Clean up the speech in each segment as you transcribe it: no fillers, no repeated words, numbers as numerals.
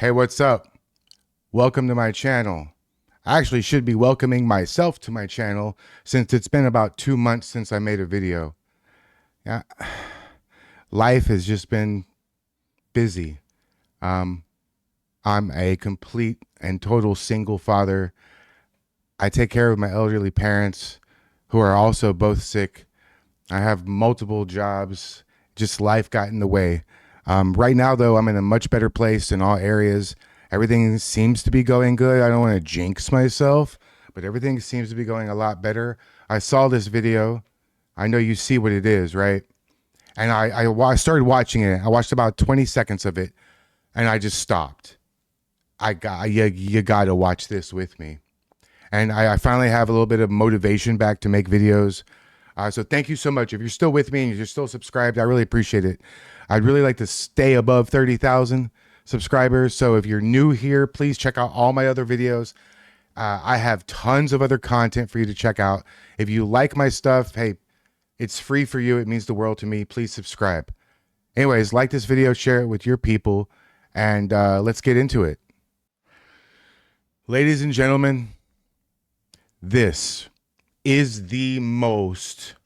Hey, what's up? Welcome to my channel. I actually should be welcoming myself to my channel since it's been about 2 months since I made a video. Yeah, life has just been busy. I'm a complete and total single father. I take care of my elderly parents who are also both sick. I have multiple jobs. Just life got in the way. Right now, though, I'm in a much better place in all areas. Everything seems to be going good. I don't want to jinx myself, but everything seems to be going a lot better. I saw this video. I know you see what it is, right? And I started watching it. I watched about 20 seconds of it, and I just stopped. You got to watch this with me. And I finally have a little bit of motivation back to make videos. So thank you so much. If you're still with me and you're still subscribed, I really appreciate it. I'd really like to stay above 30,000 subscribers. So if you're new here, please check out all my other videos. I have tons of other content for you to check out. If you like my stuff, hey, it's free for you. It means the world to me. Please subscribe. Anyways, like this video, share it with your people, and let's get into it. Ladies and gentlemen, this is the most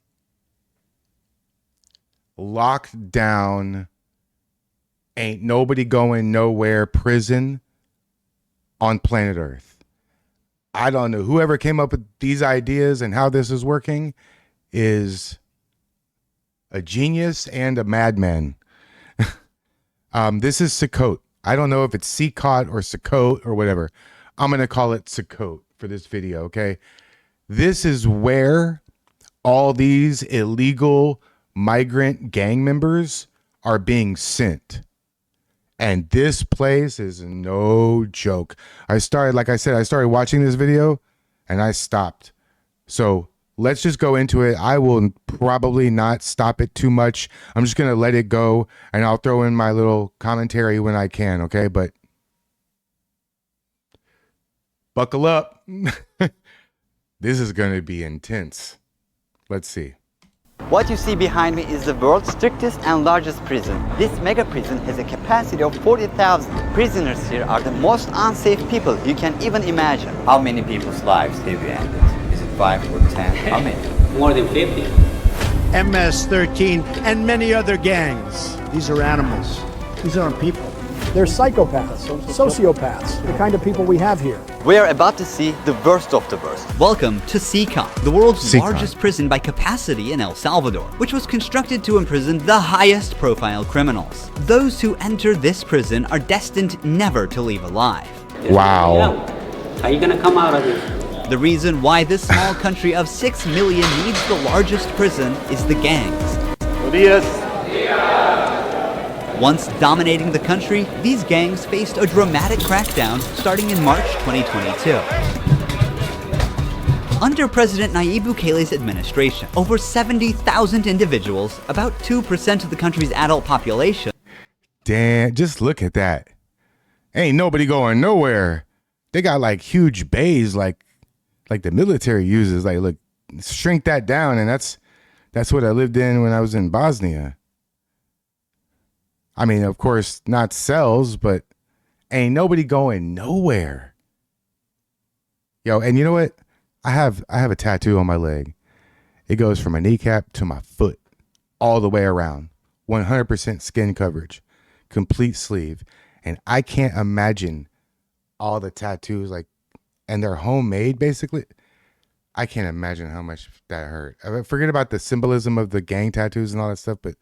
locked down, ain't nobody going nowhere prison on planet Earth. I don't know. Whoever came up with these ideas and how this is working is a genius and a madman. This is CECOT. I don't know if it's CECOT or CECOT or whatever. I'm going to call it CECOT for this video, okay? This is where all these illegal migrant gang members are being sent. And this place is no joke. Like I said, I started watching this video and I stopped. So let's just go into it. I will probably not stop it too much. I'm just going to let it go and I'll throw in my little commentary when I can, okay? But buckle up. This is going to be intense. Let's see. What you see behind me is the world's strictest and largest prison. This mega prison has a capacity of 40,000. Prisoners here are the most unsafe people you can even imagine. How many people's lives have you ended? Is it 5 or 10? How many? More than 50. MS-13 and many other gangs. These are animals. These aren't people. They're psychopaths, sociopaths, the kind of people we have here. We are about to see the worst of the worst. Welcome to CECOT, the world's largest prison by capacity in El Salvador, which was constructed to imprison the highest profile criminals. Those who enter this prison are destined never to leave alive. Wow. How are you gonna come out of this? The reason why this small country of 6 million needs the largest prison is the gangs. Once dominating the country, these gangs faced a dramatic crackdown starting in March 2022. Under President Nayib Bukele's administration, over 70,000 individuals, about 2% of the country's adult population. Damn, just look at that. Ain't nobody going nowhere. They got like huge bays like the military uses. Like, look, shrink that down, and that's what I lived in when I was in Bosnia. I mean, of course, not cells, but ain't nobody going nowhere. Yo, and you know what? I have a tattoo on my leg. It goes from my kneecap to my foot, all the way around. 100% skin coverage, complete sleeve. And I can't imagine all the tattoos, and they're homemade, basically. I can't imagine how much that hurt. Forget about the symbolism of the gang tattoos and all that stuff, but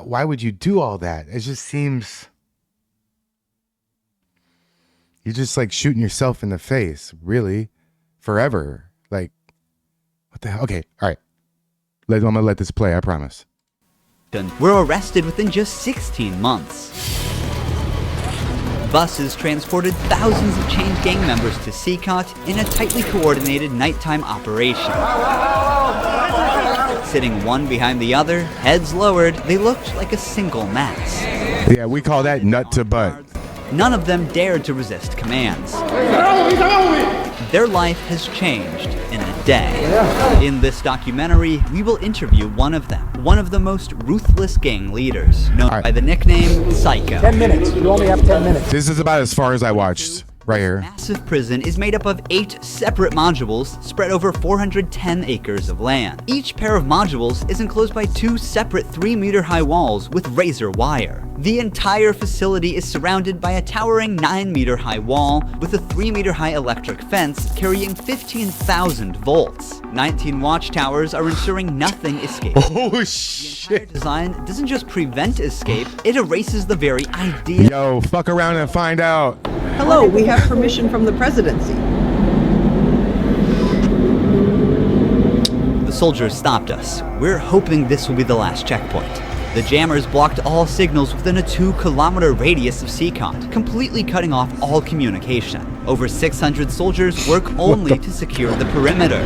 why would you do all that? It just seems you're just like shooting yourself in the face, really, forever. Like, what the hell? Okay, all right. I'm gonna let this play, I promise. Were arrested within just 16 months. Buses transported thousands of chained gang members to CECOT in a tightly coordinated nighttime operation. Sitting one behind the other, heads lowered, they looked like a single mass. Yeah, we call that nut to butt. None of them dared to resist commands. Their life has changed in a day. In this documentary, we will interview one of them, one of the most ruthless gang leaders, known by the nickname Psycho. 10 minutes. You only have 10 minutes. This is about as far as I watched. Right here. Massive prison is made up of 8 separate modules spread over 410 acres of land. Each pair of modules is enclosed by 2 separate 3-meter-high walls with razor wire. The entire facility is surrounded by a towering 9-meter-high wall with a 3-meter-high electric fence carrying 15,000 volts. 19 watchtowers are ensuring nothing escapes. Oh shit. Design doesn't just prevent escape, it erases the very idea. Yo, fuck around and find out. Hello, we have permission from the presidency. The soldiers stopped us. We're hoping this will be the last checkpoint. The jammers blocked all signals within a 2-kilometer radius of CECOT, completely cutting off all communication. Over 600 soldiers work only to secure the perimeter.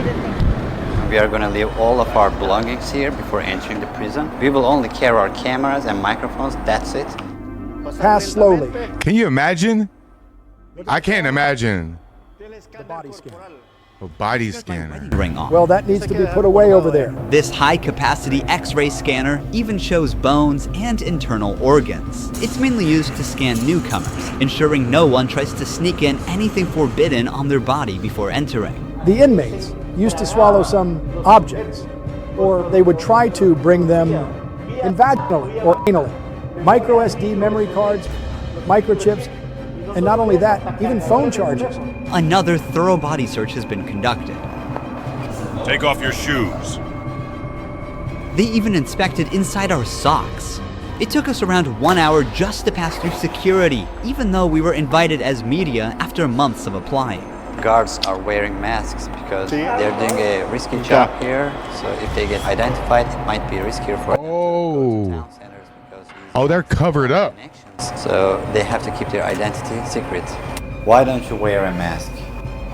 We are going to leave all of our belongings here before entering the prison. We will only carry our cameras and microphones, that's it. Pass slowly. Can you imagine? I can't imagine. The body scan. A body scanner. Ring off. Well, that needs to be put away over there. This high-capacity X-ray scanner even shows bones and internal organs. It's mainly used to scan newcomers, ensuring no one tries to sneak in anything forbidden on their body before entering. The inmates used to swallow some objects, or they would try to bring them in vaginally or anally. Micro SD memory cards, microchips, and not only that, even phone charges. Another thorough body search has been conducted. Take off your shoes. They even inspected inside our socks. It took us around 1 hour just to pass through security, even though we were invited as media after months of applying. Guards are wearing masks because they're doing a risky job here. So if they get identified, it might be riskier for them to go to town centers because Oh, they're covered up. so they have to keep their identity secret. Why don't you wear a mask?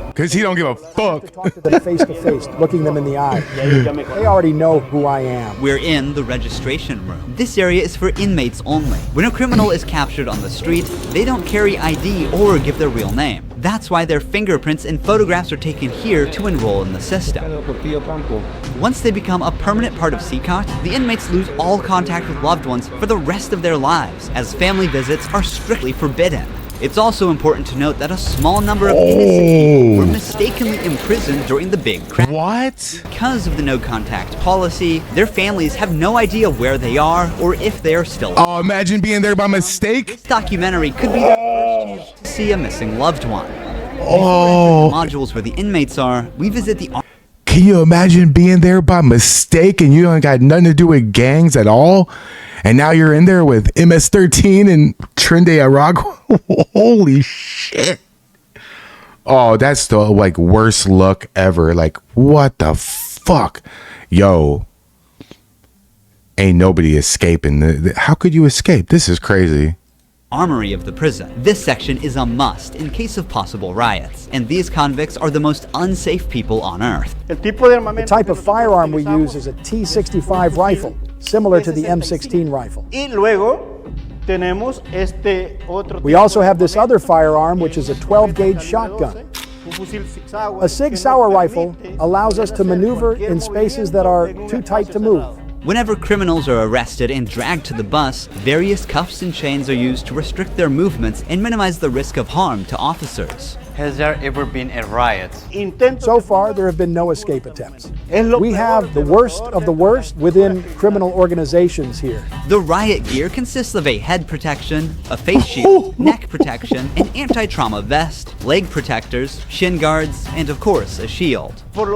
Because he don't give a fuck. Talk to them face to face, looking them in the eye. They already know who I am. We're in the registration room. This area is for inmates only. When a criminal is captured on the street, they don't carry ID or give their real name. That's why their fingerprints and photographs are taken here to enroll in the system. Once they become a permanent part of CECOT, the inmates lose all contact with loved ones for the rest of their lives, as family visits are strictly forbidden. It's also important to note that a small number of innocent people were mistakenly imprisoned during the big crash. What? Because of the no-contact policy, their families have no idea where they are or if they are still alive. Oh, imagine being there by mistake. This documentary could be the first chance to see a missing loved one. Oh. Modules where the inmates are, we visit the... Can you imagine being there by mistake and you don't got nothing to do with gangs at all? And now you're in there with MS-13 and Trinde Aragua? Holy shit. Oh, that's the like worst look ever. Like, what the fuck? Yo. Ain't nobody escaping. How could you escape? This is crazy. Armory of the prison. This section is a must in case of possible riots, and these convicts are the most unsafe people on earth. The type of firearm we use is a T65 rifle, similar to the M16 rifle. We also have this other firearm, which is a 12-gauge shotgun. A Sig Sauer rifle allows us to maneuver in spaces that are too tight to move. Whenever criminals are arrested and dragged to the bus, various cuffs and chains are used to restrict their movements and minimize the risk of harm to officers. Has there ever been a riot? So far, there have been no escape attempts. We have the worst of the worst within criminal organizations here. The riot gear consists of a head protection, a face shield, neck protection, an anti-trauma vest, leg protectors, shin guards, and of course, a shield. And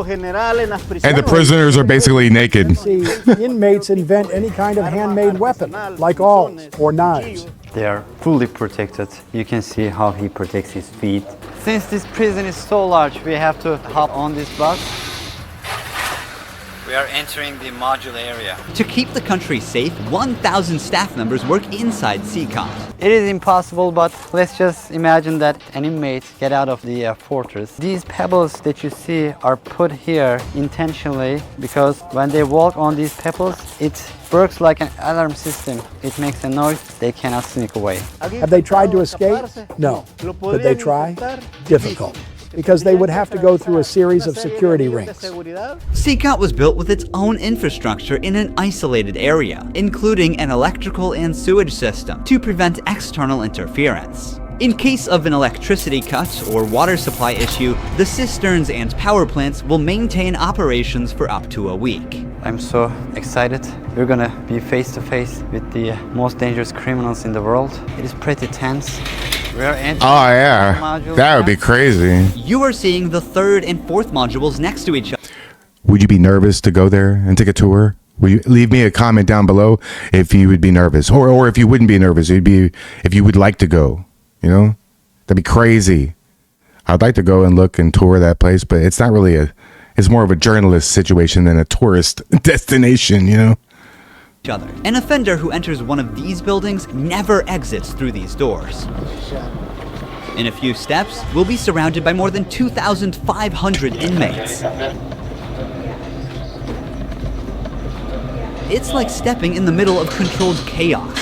the prisoners are basically naked. See, inmates invent any kind of handmade weapon, like awls or knives. They are fully protected. You can see how he protects his feet. Since this prison is so large, we have to hop on this bus. We are entering the module area. To keep the country safe, 1,000 staff members work inside CECOT. It is impossible, but let's just imagine that an inmate get out of the fortress. These pebbles that you see are put here intentionally because when they walk on these pebbles, it works like an alarm system. It makes a noise, they cannot sneak away. Have they tried to escape? No. Could they try? Difficult. because they would have to go through a series of security rings. CECOT was built with its own infrastructure in an isolated area, including an electrical and sewage system to prevent external interference. In case of an electricity cut or water supply issue, the cisterns and power plants will maintain operations for up to a week. I'm so excited. We're gonna be face to face with the most dangerous criminals in the world. It is pretty tense. We are entering Oh yeah, that would be crazy. You are seeing the third and fourth modules next to each other. Would you be nervous to go there and take a tour? Will you leave me a comment down below if you would be nervous, or if you wouldn't be nervous? It'd be if you would like to go. You know, that'd be crazy. I'd like to go and look and tour that place, but it's not really it's more of a journalist situation than a tourist destination, you know? An offender who enters one of these buildings never exits through these doors. In a few steps, we'll be surrounded by more than 2,500 inmates. It's like stepping in the middle of controlled chaos.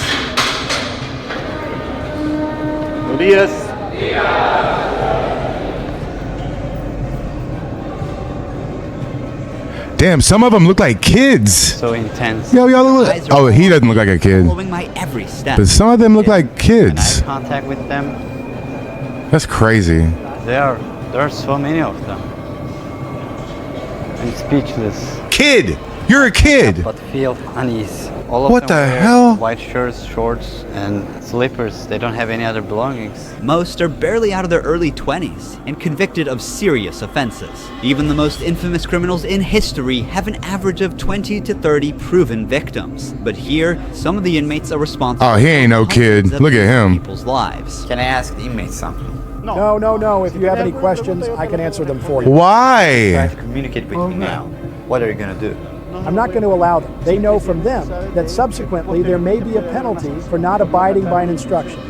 Damn, some of them look like kids. So intense. Yo, look. Oh, he doesn't look like a kid. Following my every step. But some of them look like kids. Eye contact with them. That's crazy. There are so many of them. I'm speechless. Kid! You're a kid! But feel unease. All of What them the wear hell? White shirts, shorts, and slippers. They don't have any other belongings. Most are barely out of their early 20s and convicted of serious offenses. Even the most infamous criminals in history have an average of 20 to 30 proven victims. But here, some of the inmates are responsible. Oh, he ain't no for kid. hundreds of Look at him. people's lives. Can I ask the inmates something? No. If you have any questions, I can answer them for you. Try Why? to communicate with me now. What are you gonna do? I'm not going to allow them. They know from them that subsequently there may be a penalty for not abiding by an instruction.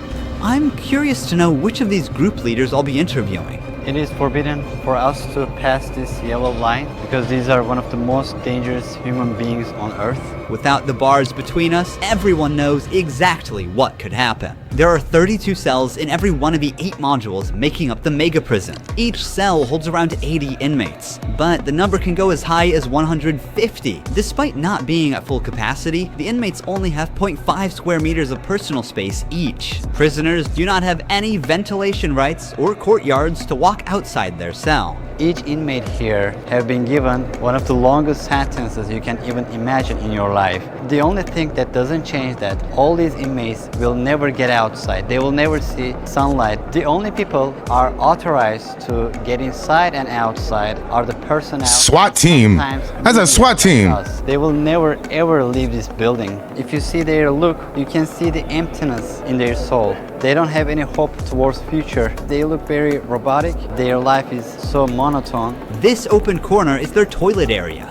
I'm curious to know which of these group leaders I'll be interviewing. It is forbidden for us to pass this yellow line because these are one of the most dangerous human beings on earth. Without the bars between us, everyone knows exactly what could happen. There are 32 cells in every one of the 8 modules making up the mega prison. Each cell holds around 80 inmates, but the number can go as high as 150. Despite not being at full capacity, the inmates only have 0.5 square meters of personal space each. Prisoners do not have any ventilation rights or courtyards to walk outside their cell. Each inmate here have been given one of the longest sentences you can even imagine in your life. The only thing that doesn't change that all these inmates will never get outside. They will never see sunlight. The only people are authorized to get inside and outside are the personnel. SWAT team. That's a SWAT team. They will never ever leave this building. If you see their look, you can see the emptiness in their soul. They don't have any hope towards future. They look very robotic. Their life is so monotone. This open corner is their toilet area.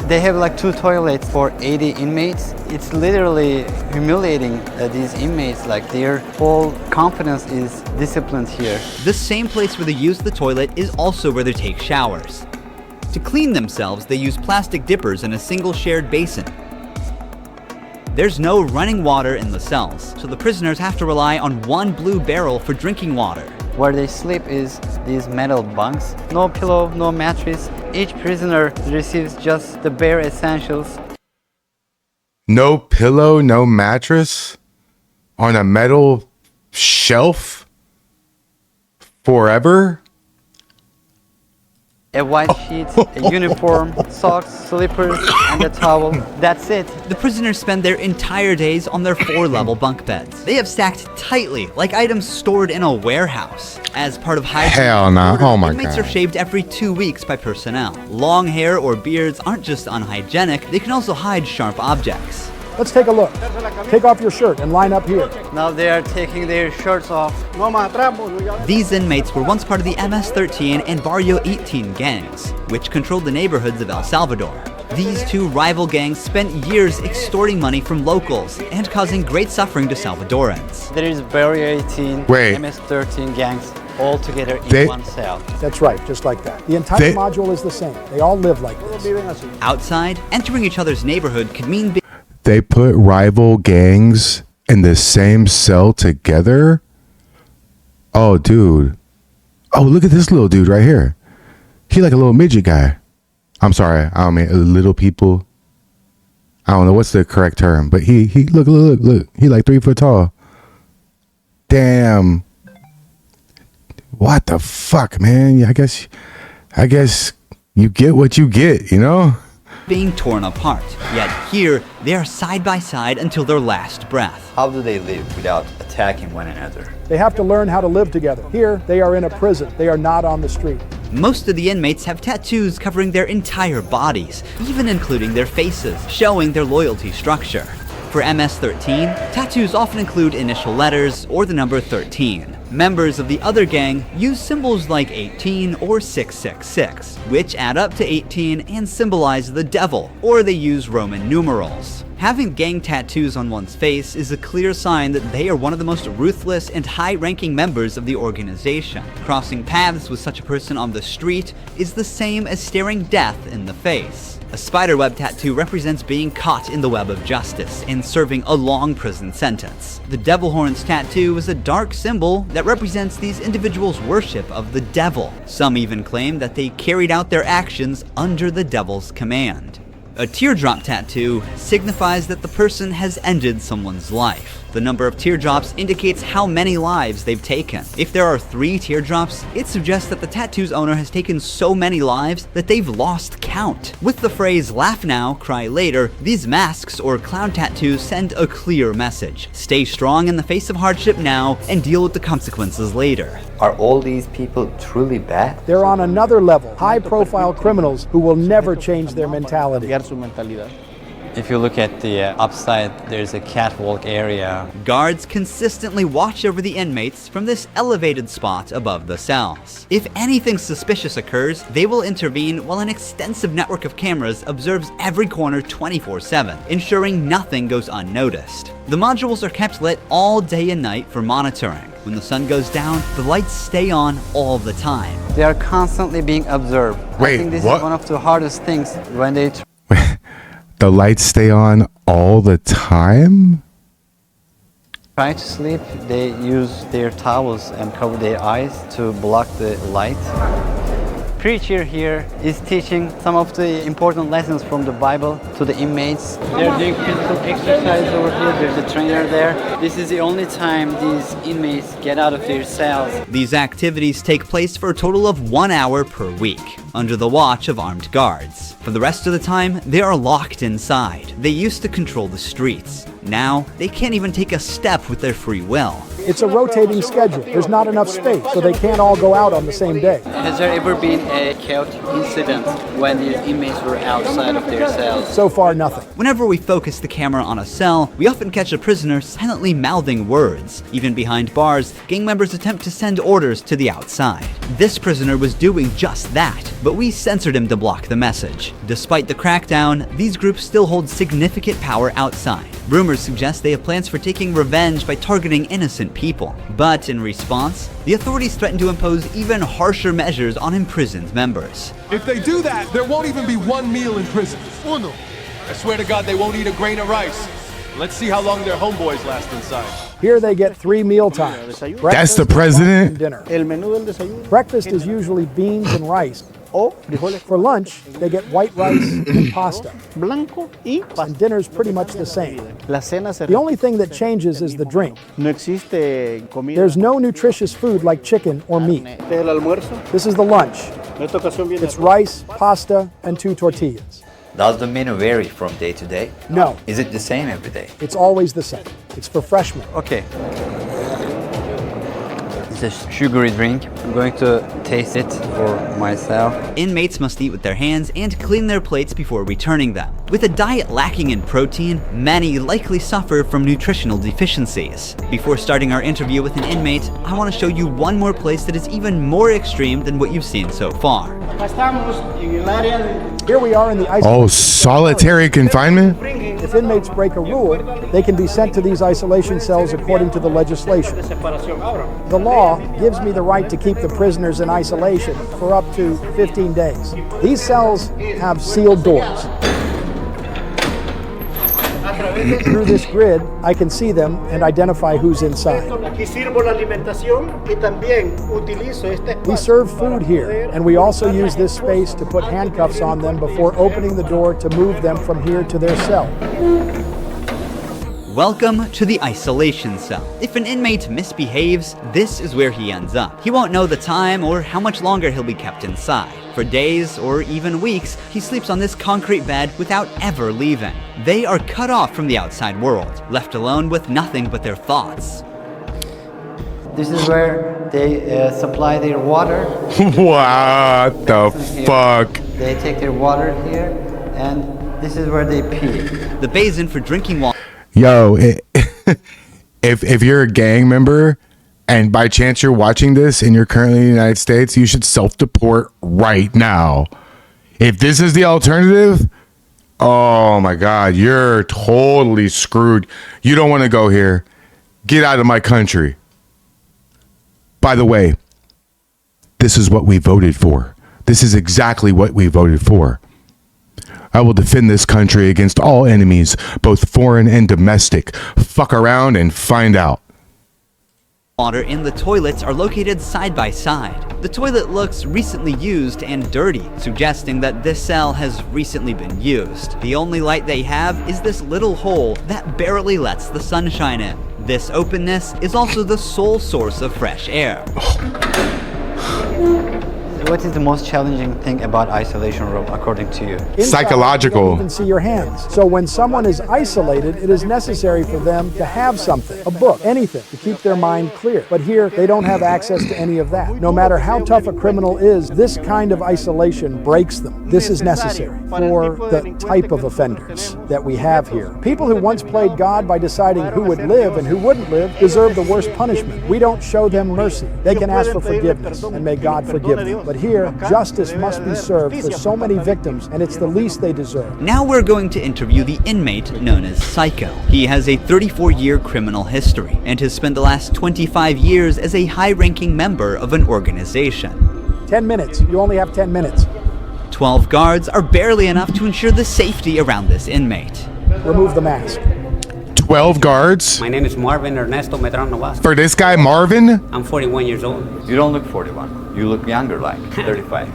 They have like 2 toilets for 80 inmates. It's literally humiliating these inmates. Like their whole confidence is disciplined here. The same place where they use the toilet is also where they take showers. To clean themselves, they use plastic dippers in a single shared basin. There's no running water in the cells, so the prisoners have to rely on one blue barrel for drinking water. Where they sleep is these metal bunks. No pillow, no mattress. Each prisoner receives just the bare essentials. No pillow, no mattress on a metal shelf forever? A white sheet, a uniform, socks, slippers, and a towel. That's it. The prisoners spend their entire days on their 4-level bunk beds. They have stacked tightly, like items stored in a warehouse. As part of hygiene, Hell no. Oh my inmates God. are shaved every 2 weeks by personnel. Long hair or beards aren't just unhygienic, they can also hide sharp objects. Let's take a look. Take off your shirt and line up here. Now they are taking their shirts off. These inmates were once part of the MS-13 and Barrio 18 gangs, which controlled the neighborhoods of El Salvador. These 2 rival gangs spent years extorting money from locals and causing great suffering to Salvadorans. There is Barrio 18, Wait. MS-13 gangs all together in one cell. That's right, just like that. The entire module is the same. They all live like this. Outside, entering each other's neighborhood could mean being They put rival gangs in the same cell together? Oh, dude. Oh, look at this little dude right here. He like a little midget guy. I'm sorry, I don't mean little people. I don't know what's the correct term, but he look. He like 3 foot tall. Damn. What the fuck, man? I guess you get what you get, you know? Being torn apart. Yet here, they are side by side until their last breath. How do they live without attacking one another? They have to learn how to live together. Here, they are in a prison. They are not on the street. Most of the inmates have tattoos covering their entire bodies, even including their faces, showing their loyalty structure. For MS-13, tattoos often include initial letters or the number 13. Members of the other gang use symbols like 18 or 666, which add up to 18 and symbolize the devil, or they use Roman numerals. Having gang tattoos on one's face is a clear sign that they are one of the most ruthless and high-ranking members of the organization. Crossing paths with such a person on the street is the same as staring death in the face. A spiderweb tattoo represents being caught in the web of justice and serving a long prison sentence. The devil horns tattoo is a dark symbol that represents these individuals' worship of the devil. Some even claim that they carried out their actions under the devil's command. A teardrop tattoo signifies that the person has ended someone's life. The number of teardrops indicates how many lives they've taken. If there are 3 teardrops, it suggests that the tattoo's owner has taken so many lives that they've lost count. With the phrase "laugh now, cry later," these masks or clown tattoos send a clear message. Stay strong in the face of hardship now and deal with the consequences later. Are all these people truly bad? They're on another level, high-profile criminals who will never change their mentality. If you look at the upside, there's a catwalk area. Guards consistently watch over the inmates from this elevated spot above the cells. If anything suspicious occurs, they will intervene while an extensive network of cameras observes every corner 24/7, ensuring nothing goes unnoticed. The modules are kept lit all day and night for monitoring. When the sun goes down, the lights stay on all the time. They are constantly being observed. Wait, I think this what? is one of the hardest things when they The lights stay on all the time? try to sleep. They use their towels and cover their eyes to block the light. Preacher here is teaching some of the important lessons from the Bible to the inmates. They're doing physical exercise over here. There's a trainer there. This is the only time these inmates get out of their cells. These activities take place for a total of 1 hour per week, under the watch of armed guards. For the rest of the time, they are locked inside. They used to control the streets. Now, they can't even take a step with their free will. It's a rotating schedule. There's not enough space, so they can't all go out on the same day. Has there ever been a chaotic incident when the inmates were outside of their cells? So far, nothing. Whenever we focus the camera on a cell, we often catch a prisoner silently mouthing words. Even behind bars, gang members attempt to send orders to the outside. This prisoner was doing just that, but we censored him to block the message. Despite the crackdown, these groups still hold significant power outside. Rumors suggest they have plans for taking revenge by targeting innocent people. But in response, the authorities threaten to impose even harsher measures on imprisoned members. If they do that, there won't even be one meal in prison. Uno. I swear to God they won't eat a grain of rice. Let's see how long their homeboys last inside. Here they get 3 meal times. That's the president? Dinner. Breakfast is usually beans and rice. For lunch, they get white rice and pasta. And dinner's pretty much the same. The only thing that changes is the drink. There's no nutritious food like chicken or meat. This is the lunch. It's rice, pasta, and 2 tortillas. Does the menu vary from day to day? No, Is it the same every day? it's always the same. It's for freshmen. Okay. It's a sugary drink. I'm going to taste it for myself. Inmates must eat with their hands and clean their plates before returning them. With a diet lacking in protein, many likely suffer from nutritional deficiencies. Before starting our interview with an inmate, I want to show you one more place that is even more extreme than what you've seen so far. Here we are in the isolation. Oh, solitary confinement? If inmates break a rule, they can be sent to these isolation cells according to the legislation. The law gives me the right to keep the prisoners in isolation for up to 15 days. These cells have sealed doors. Through this grid, I can see them and identify who's inside. We serve food here, and we also use this space to put handcuffs on them before opening the door to move them from here to their cell. Welcome to the isolation cell. If an inmate misbehaves, this is where he ends up. He won't know the time or how much longer he'll be kept inside. For days or even weeks, he sleeps on this concrete bed without ever leaving. They are cut off from the outside world, left alone with nothing but their thoughts. This is where they supply their water. What the fuck? They take their water here, and this is where they pee. The basin for drinking water. Yo, if you're a gang member and by chance you're watching this and you're currently in the United States, you should self-deport right now. If this is the alternative, oh my God, you're totally screwed. You don't want to go here. Get out of my country. By the way, this is what we voted for. This is exactly what we voted for. I will defend this country against all enemies, both foreign and domestic. Fuck around and find out. Water in the toilets are located side by side. The toilet looks recently used and dirty, suggesting that this cell has recently been used. The only light they have is this little hole that barely lets the sunshine in. This openness is also the sole source of fresh air. What is the most challenging thing about isolation room, according to you? Inside, psychological. You don't even see your hands. So when someone is isolated, it is necessary for them to have something, a book, anything, to keep their mind clear. But here, they don't have access to any of that. No matter how tough a criminal is, this kind of isolation breaks them. This is necessary for the type of offenders that we have here. People who once played God by deciding who would live and who wouldn't live deserve the worst punishment. We don't show them mercy. They can ask for forgiveness, and may God forgive them. But here, justice must be served for so many victims, and it's the least they deserve. Now we're going to interview the inmate known as Psycho. He has a 34-year criminal history and has spent the last 25 years as a high-ranking member of an organization. 10 minutes. You only have 10 minutes. 12 guards are barely enough to ensure the safety around this inmate. Remove the mask. 12 guards? My name is Marvin Ernesto Medrano Vazquez. For this guy, Marvin? I'm 41 years old. You don't look 41. You look younger, like 35.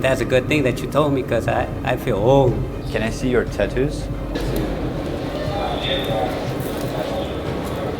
That's a good thing that you told me, because I feel old. Can I see your tattoos?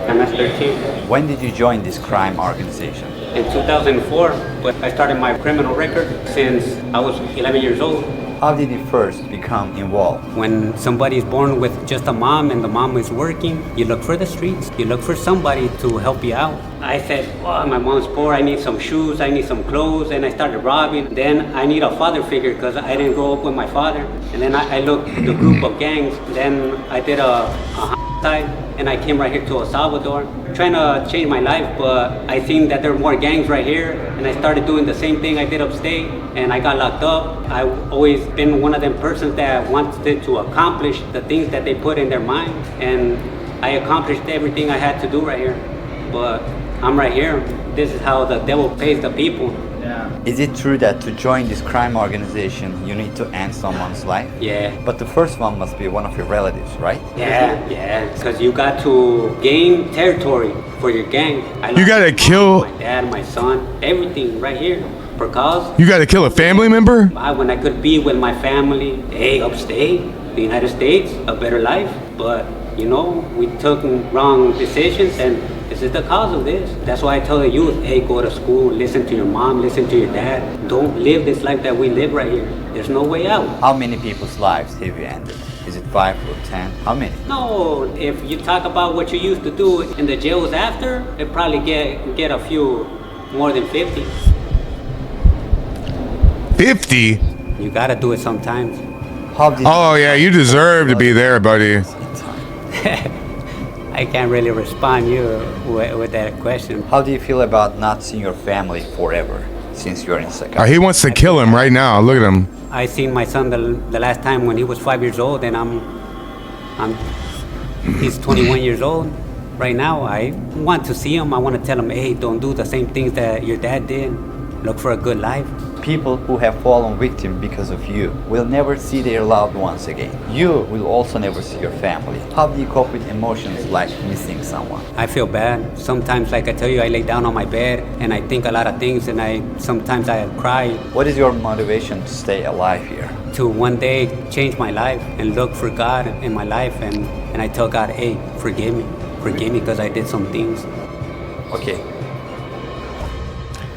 MS-13. When did you join this crime organization? In 2004, but I started my criminal record since I was 11 years old. How did you first become involved? When somebody is born with just a mom and the mom is working, you look for the streets. You look for somebody to help you out. I said, well, my mom's poor, I need some shoes, I need some clothes, and I started robbing. Then I need a father figure because I didn't grow up with my father. And then I looked at the group of gangs. Then I did a homicide, and I came right here to El Salvador, trying to change my life, but I seen that there were more gangs right here, and I started doing the same thing I did upstate, and I got locked up. I've always been one of them persons that wanted to accomplish the things that they put in their mind, and I accomplished everything I had to do right here. But I'm right here. This is how the devil pays the people. Is it true that to join this crime organization, you need to end someone's life? Yeah. But the first one must be one of your relatives, right? Yeah, because you got to gain territory for your gang. You gotta kill my dad, my son, everything right here. For cause. You gotta kill a family member? When I could be with my family, hey, upstate, the United States, a better life. But, you know, we took wrong decisions, and this is the cause of this. That's why I tell the youth, hey, go to school, listen to your mom, listen to your dad. Don't live this life that we live right here. There's no way out. How many people's lives have you ended? Is it 5 or 10? How many? No, if you talk about what you used to do in the jails after, it probably get a few more than 50. 50? You gotta do it sometimes. Oh yeah, you deserve to be there, buddy. I can't really respond you with that question. How do you feel about not seeing your family forever since you're in CECOT? He wants to kill him right now. Look at him. I seen my son the last time when he was 5 years old, and he's 21 years old right now. I want to see him. I want to tell him, hey, don't do the same things that your dad did. Look for a good life. people who have fallen victim because of you will never see their loved ones again. You will also never see your family. How do you cope with emotions like missing someone? I feel bad. Sometimes, like I tell you, I lay down on my bed and I think a lot of things, and sometimes I cry. What is your motivation to stay alive here? To one day change my life and look for God in my life, and I tell God, hey, forgive me because I did some things. Okay.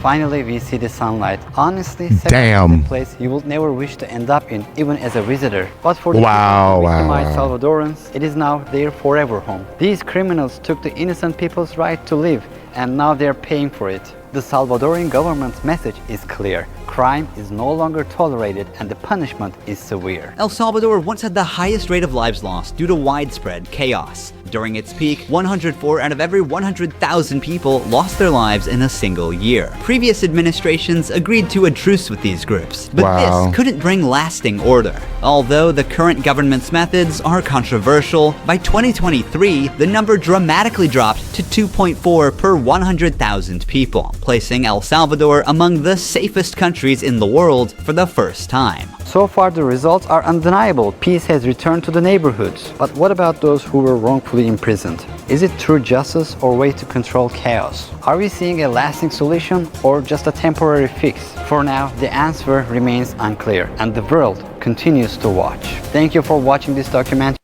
Finally, we see the sunlight. Honestly, Damn. is a place you will never wish to end up in, even as a visitor. But for the Wow, victimized Salvadorans, it is now their forever home. These criminals took the innocent people's right to live, and now they're paying for it. The Salvadorian government's message is clear. Crime is no longer tolerated and the punishment is severe. El Salvador once had the highest rate of lives lost due to widespread chaos. During its peak, 104 out of every 100,000 people lost their lives in a single year. Previous administrations agreed to a truce with these groups, but this couldn't bring lasting order. Although the current government's methods are controversial, by 2023, the number dramatically dropped to 2.4 per 100,000 people, placing El Salvador among the safest countries in the world for the first time. So far, the results are undeniable. Peace has returned to the neighborhoods. But what about those who were wrongfully imprisoned? Is it true justice or way to control chaos? Are we seeing a lasting solution or just a temporary fix? For now, the answer remains unclear and the world continues to watch. Thank you for watching this documentary.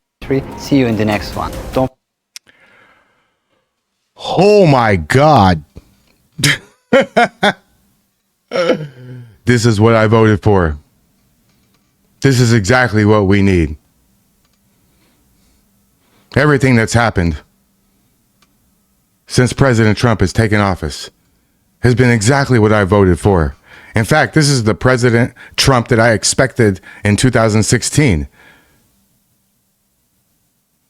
See you in the next one. Don't. Oh my God. This is what I voted for. This is exactly what we need. Everything that's happened since President Trump has taken office has been exactly what I voted for. In fact, this is the President Trump that I expected in 2016.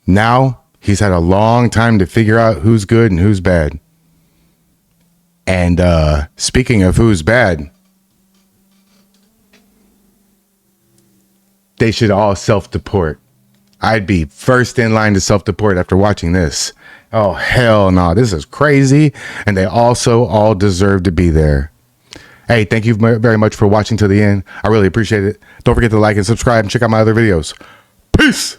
Now, he's had a long time to figure out who's good and who's bad. And speaking of who's bad, they should all self-deport. I'd be first in line to self-deport after watching this. Oh, hell no. This is crazy. And they also all deserve to be there. Hey, thank you very much for watching till the end. I really appreciate it. Don't forget to like and subscribe and check out my other videos. Peace.